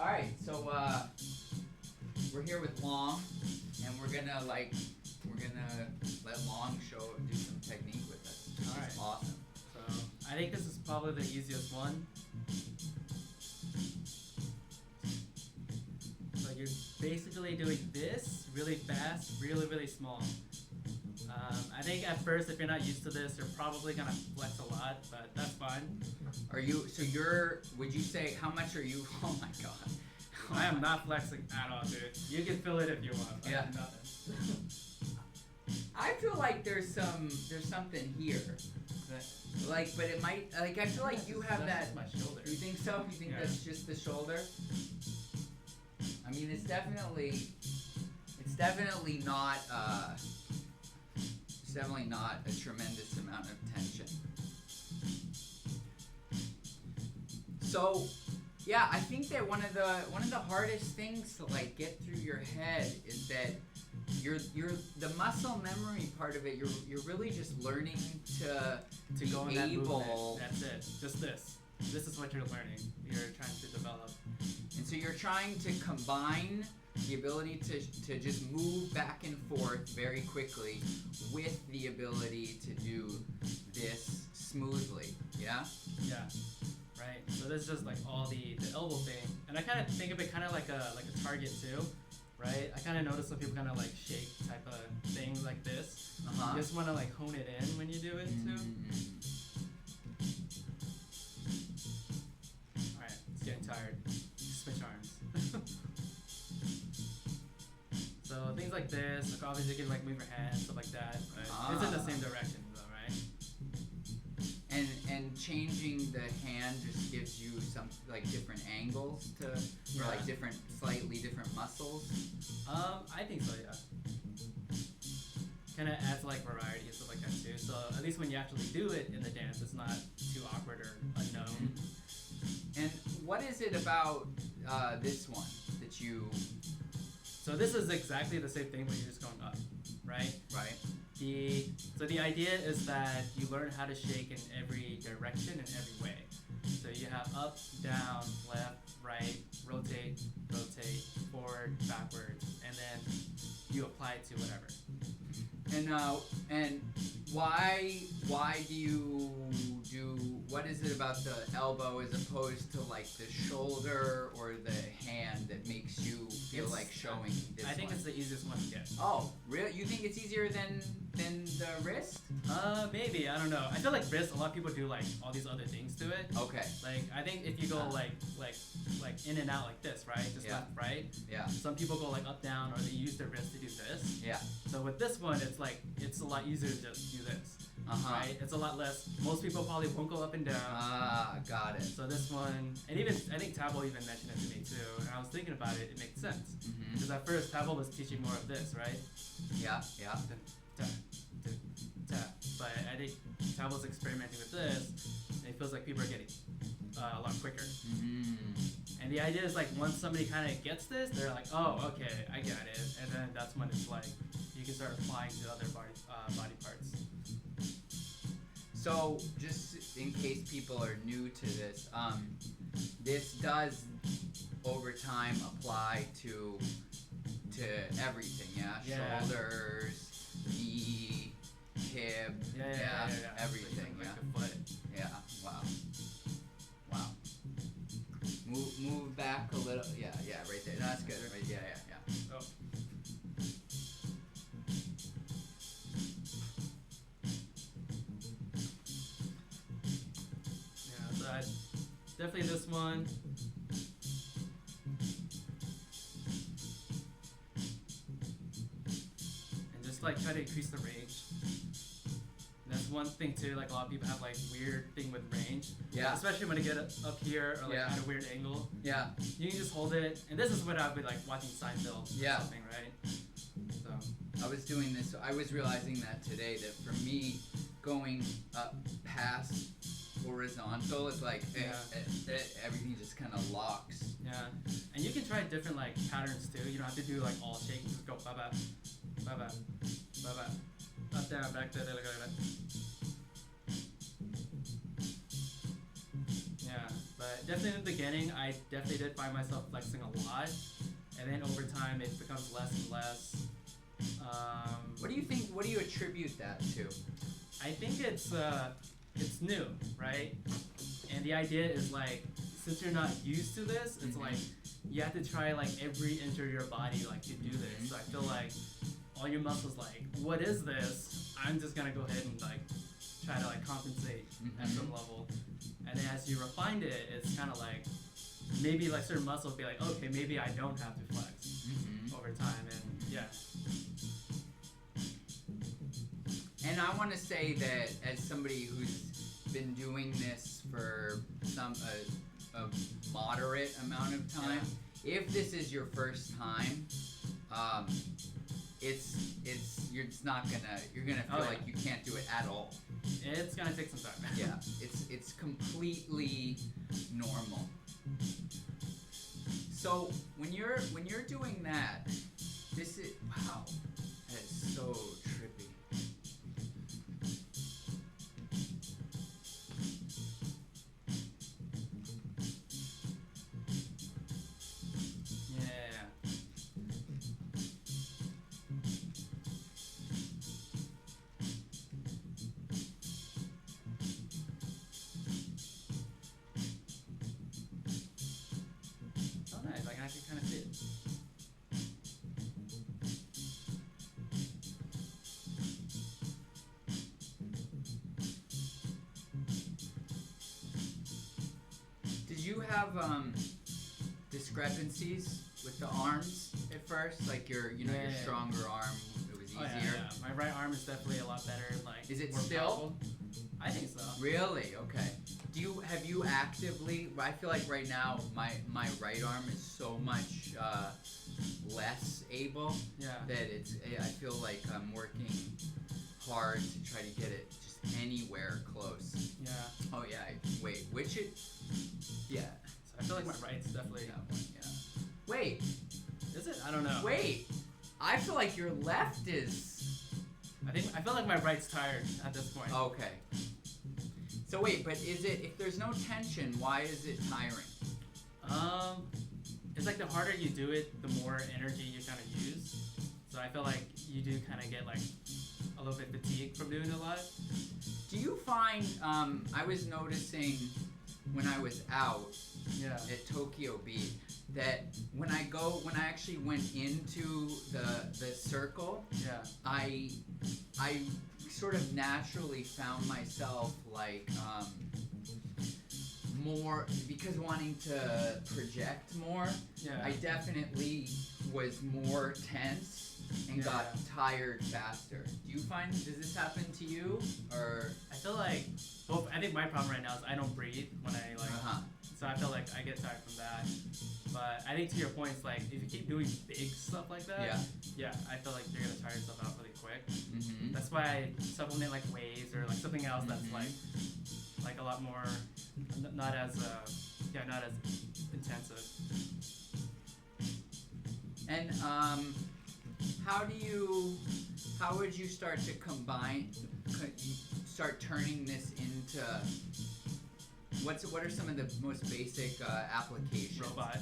Alright, so we're here with Long, and we're gonna let Long do some technique with us. All right. Awesome. So I think this is probably the easiest one. So you're basically doing this really fast, really, really small. I think at first, if you're not used to this, you're probably gonna flex a lot, but that's fine. Would you say, how much are you, oh my god. I am not flexing at all, dude. You can feel it if you want, but yeah. Nothing. I feel like there's something here. But it might, I feel like you have that. My shoulder. You think so? You think that's just the shoulder? I mean, it's definitely not a tremendous amount of tension. So, yeah, I think that one of the hardest things to get through your head is that you're the muscle memory part of it. You're really just learning to go in that movement. That's it. Just this. This is what you're learning. You're trying to develop. And so you're trying to combine the ability to just move back and forth very quickly with the ability to do this smoothly. Yeah? Yeah. Right. So this is just all the elbow thing. And I kind of think of it kind of like a target too. Right? I kind of notice some people kind of shake type of things like this. You just want to hone it in when you do it too. Alright, it's getting tired. Switch arms. So things like this, obviously you can move your hands, stuff like that. Right? It's in the same direction though, right? And changing the hand just gives you some different angles or slightly different muscles. I think so, yeah. Kind of adds variety and stuff like that too. So at least when you actually do it in the dance, it's not too awkward or unknown. And what is it about this one that you? So this is exactly the same thing, but you're just going up, right? Right. So the idea is that you learn how to shake in every direction and every way. So you have up, down, left, right, rotate, forward, backwards, and then you apply it to whatever. And why do you do? What is it about the elbow as opposed to the shoulder or the hand that makes you feel like showing this? I think it's the easiest one to get. Oh, really? You think it's easier than the wrist? Maybe, I don't know. I feel like wrist, a lot of people do all these other things to it. Okay. I think if you go like in and out like this, right? Just left, right? Yeah. Some people go up, down, or they use their wrist to do this. Yeah. So with this one, it's it's a lot easier to just do this. Right? It's a lot less. Most people probably won't go up and down. Got it. So this one, and even I think Tabo even mentioned it to me too, and I was thinking about it. It makes sense because at first Tabo was teaching more of this, right? Yeah. But I think Tabo's experimenting with this, and it feels like people are getting a lot quicker. And the idea is once somebody kind of gets this, they're like, oh, okay, I get it, and then that's when it's you can start applying to other body parts. So, just in case people are new to this, this does over time apply to everything, yeah? Shoulders, knee, hip, everything, The foot. Yeah, wow. Move back a little, yeah, right there. No, that's good. Right, yeah. Oh. Definitely this one. And just try to increase the range. And that's one thing too, a lot of people have weird thing with range. Yeah. Especially when you get up here or at a weird angle. Yeah. You can just hold it, and this is what I'd be watching Seinfeld or something, right? So I was doing this, I was realizing that today, that for me, going up past horizontal, it's everything just kind of locks. Yeah, and you can try different patterns too. You don't have to do all shaking. Just go ba ba, up down, back there, like that. Yeah. But definitely in the beginning, I definitely did find myself flexing a lot, and then over time it becomes less and less. What do you think? What do you attribute that to? I think it's new, right? And the idea is like, since you're not used to this, it's like you have to try like every inch of your body like to do this. So I feel like all your muscles like, what is this? I'm just gonna go ahead and like try to like compensate at some level. And then as you refined it, it's kind of like maybe like certain muscles be like, okay, maybe I don't have to flex over time, and yeah. And I want to say that as somebody who's been doing this for a moderate amount of time, if this is your first time, you're gonna feel like you can't do it at all. It's gonna take some time. Yeah, it's completely normal. So when you're doing that, this is wow, that is so trippy. You have discrepancies with the arms at first, like your stronger arm, it was easier. Yeah. My right arm is definitely a lot better. Like, is it more still? powerful. I think so. Really? Okay. Have you actively? I feel like right now my right arm is so much less able. Yeah. That I feel like I'm working hard to try to get it just anywhere close. Yeah. Oh yeah. Wait, which it? Yeah. So I feel like my right's definitely. Yeah. Wait. Is it? I don't know. Wait. I feel like your left is. I feel like my right's tired at this point. Okay. So wait, but is it? If there's no tension, why is it tiring? It's like the harder you do it, the more energy you kind of use. So I feel like you do kind of get like a little bit fatigued from doing a lot. Do you find? I was noticing when I was out at Tokyo Beat that when I actually went into the circle, I sort of naturally found myself like more, because wanting to project more, I definitely was more tense and got tired faster. Do you find, does this happen to you, or? I feel like, well, I think my problem right now is I don't breathe when I like, so I feel like I get tired from that. But I think to your point, it's like if you keep doing big stuff like that, I feel like you're gonna tire yourself out really quick. That's why I supplement like waves or like something else that's like a lot more, not as intensive. And how would you start to start turning this into, what are some of the most basic applications? Robot.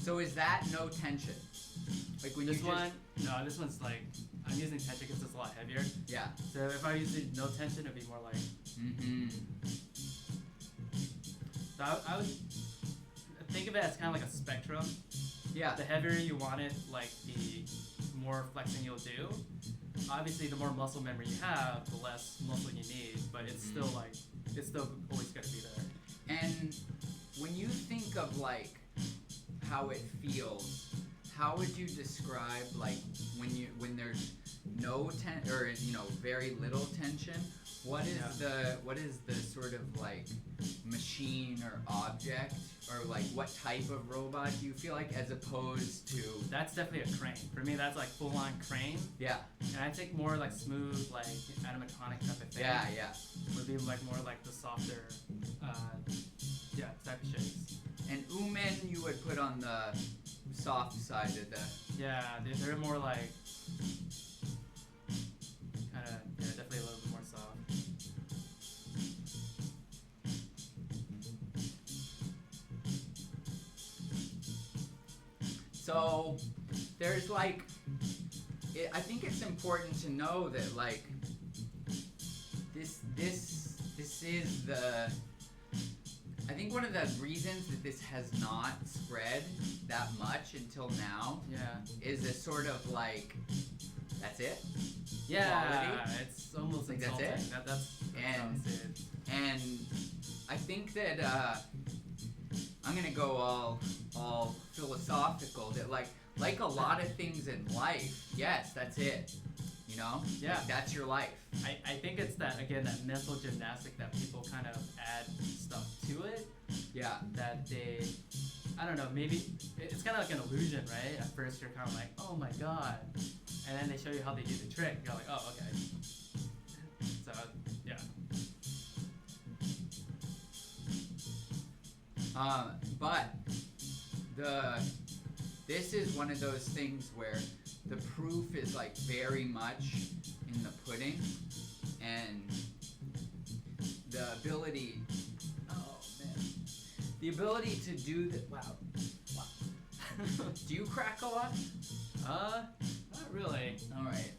So is that no tension? Like when this this one's like, I'm using tension because it's a lot heavier. Yeah. So if I use no tension, it'd be more like. So I would think of it as kind of like a spectrum. Yeah. The heavier you want it, like the more flexing you'll do. Obviously, the more muscle memory you have, the less muscle you need. But it's still like, it's still always gonna be there. And when you think of like how it feels, how would you describe like when there's no or very little tension? What is the sort of like machine or object, or like what type of robot do you feel like, as opposed to? That's definitely a crane. For me, that's like full on crane. Yeah. And I think more like smooth, like animatronic type of thing. Yeah. Would be like more like the softer, type of shapes. And Umen you would put on the soft side of the. Yeah, they're more like kind of definitely a little bit more soft. So there's like, I think it's important to know that like this is the. I think one of the reasons that this has not spread that much until now is a sort of like, that's it. Yeah, Quality. it's almost Like insulting. that's it. That's And it. and I think that I'm gonna go all philosophical. That like a lot of things in life, yes, that's it. You know, Yeah. like, that's your life. I think it's that mental gymnastic that people kind of add stuff to it. Yeah. That they, I don't know, maybe it's kind of like an illusion, right? At first you're kind of like, oh my god, and then they show you how they do the trick. You're like, oh okay. So yeah. But this is one of those things where the proof is like very much in the pudding, and the ability. Oh man, the ability to do the wow. Do you crack a lot? Not really. All right.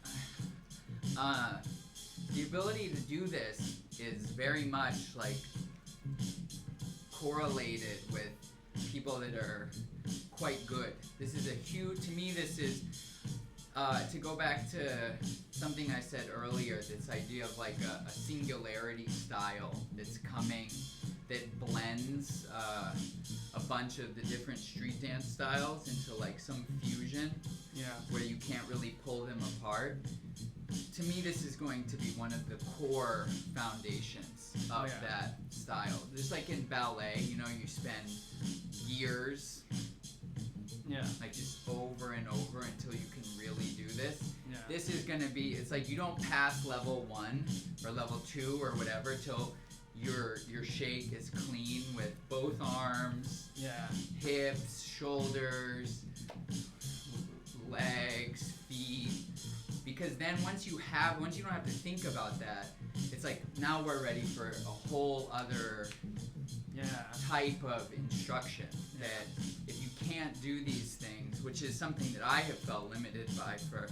The ability to do this is very much like correlated with people that are quite good. This is a huge, to me this is, to go back to something I said earlier, this idea of like a singularity style that's coming, that blends a bunch of the different street dance styles into like some fusion where you can't really pull them apart. To me, this is going to be one of the core foundations of that style. Just like in ballet, you know, you spend years, like just over and over until you can really do this. Yeah. This is gonna be, it's like you don't pass level 1 or level 2 or whatever till your shake is clean with both arms, hips, shoulders, legs, feet. Because then once you don't have to think about that, it's like now we're ready for a whole other type of instruction. That if you can't do these things, which is something that I have felt limited by for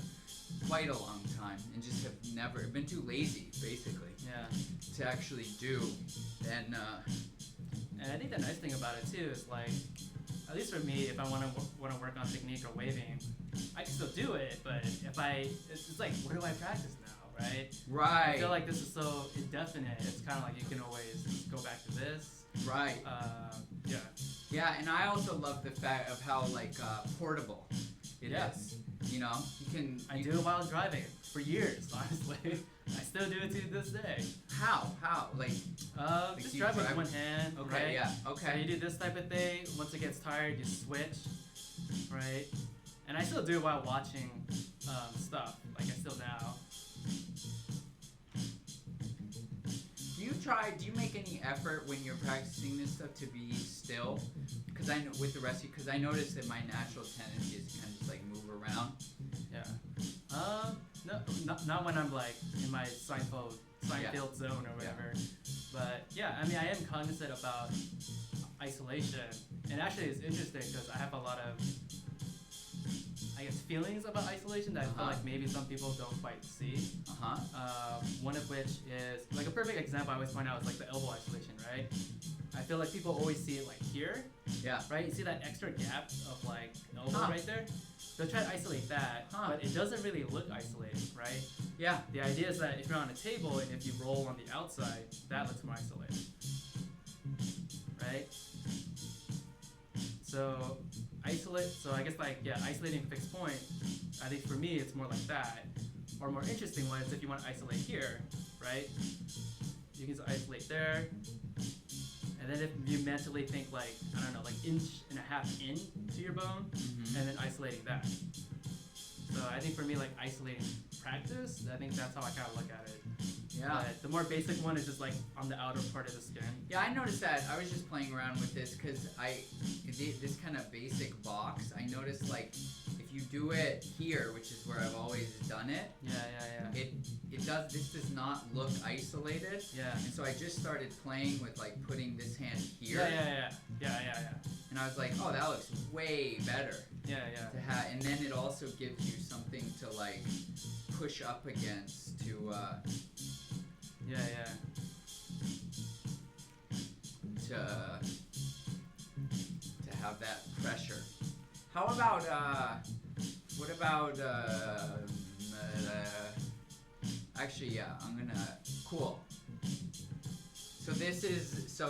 quite a long time, and just have never been too lazy, basically, to actually do. And I think the nice thing about it too is like, at least for me, if I want to work on technique or waving, I can still do it. But it's like, where do I practice now, right? Right. I feel like this is so indefinite. It's kind of like you can always go back to this. Right. Yeah, and I also love the fact of how like portable it is. You know, I do it while driving for years, honestly. I still do it to this day. How? Like just drive with one hand. Okay. Right? Yeah. Okay. So you do this type of thing. Once it gets tired, you switch. Right. And I still do it while watching stuff. Like I still now. Do you make any effort when you're practicing this stuff to be still? Because I know with the rest of you, because I noticed that my natural tendency is to kind of just like move around. No, not when I'm like in my Seinfeld zone or whatever. But yeah, I mean, I am cognizant about isolation, and actually it's interesting because I have a lot of, I guess, feelings about isolation that I feel like maybe some people don't quite see. One of which is, like a perfect example I always point out is like the elbow isolation, right? I feel like people always see it like here, right? You see that extra gap of like elbow right there? They'll try to isolate that, but it doesn't really look isolated, right? Yeah. The idea is that if you're on a table and if you roll on the outside, that looks more isolated, right? So I guess like, isolating a fixed point, I think for me it's more like that. Or more interesting one is if you want to isolate here, right? You can isolate there. And then if you mentally think like, I don't know, like inch and a half in to your bone, and then isolating that. So I think for me, like isolating practice, I think that's how I kind of look at it. Yeah. But the more basic one is just like on the outer part of the skin. Yeah, I noticed that. I was just playing around with this because this kind of basic box, I noticed like if you do it here, which is where I've always done it, this does not look isolated. Yeah. And so I just started playing with like putting this hand here. Yeah. And I was like, oh, that looks way better. Yeah. And then it also gives you something to like push up against to to have that pressure. How about what about actually yeah, I'm gonna cool. So this is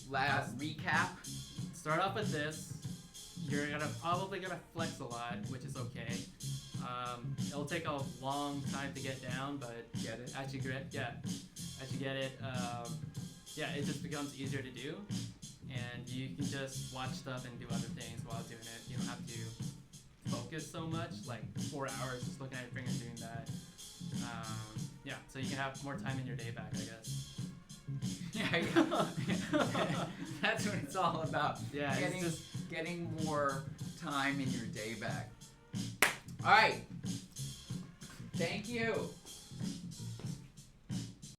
last recap. Start off with this. You're probably gonna flex a lot, which is okay. It'll take a long time to get down, but Get it? as you get it, it just becomes easier to do, and you can just watch stuff and do other things while doing it. You don't have to focus so much, like 4 hours just looking at your fingers doing that. So you can have more time in your day back, I guess. Yeah. That's what it's all about. Yeah, getting more time in your day back. All right. Thank you.